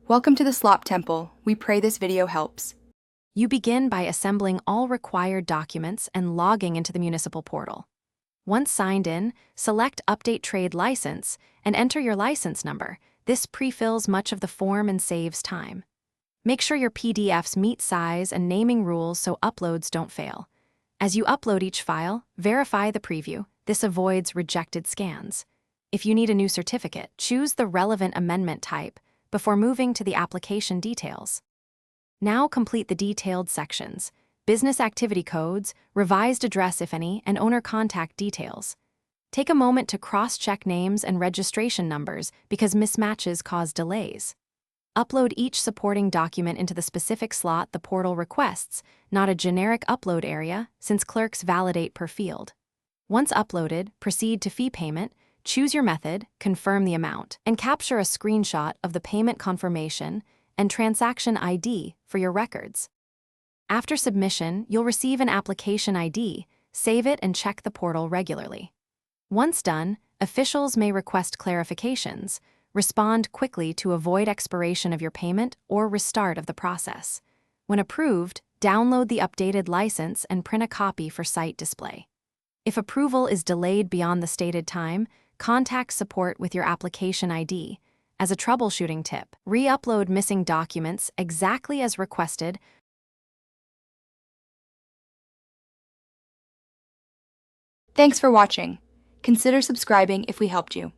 Welcome to the Slop Temple. We pray this video helps. You begin by assembling all required documents and logging into the municipal portal. Once signed in, select Update Trade License and enter your license number. This pre-fills much of the form and saves time. Make sure your PDFs meet size and naming rules so uploads don't fail. As you upload each file, verify the preview. This avoids rejected scans. If you need a new certificate, choose the relevant amendment type before moving to the application details. Now complete the detailed sections: business activity codes, revised address if any, and owner contact details. Take a moment to cross-check names and registration numbers because mismatches cause delays. Upload each supporting document into the specific slot the portal requests, not a generic upload area, since clerks validate per field. Once uploaded, proceed to fee payment. Choose your method, confirm the amount, and capture a screenshot of the payment confirmation and transaction ID for your records. After submission, you'll receive an application ID. Save it and check the portal regularly. Once done, officials may request clarifications. Respond quickly to avoid expiration of your payment or restart of the process. When approved, download the updated license and print a copy for site display. If approval is delayed beyond the stated time, contact support with your application ID. As a troubleshooting tip, re-upload missing documents exactly as requested. Thanks for watching. Consider subscribing if we helped you.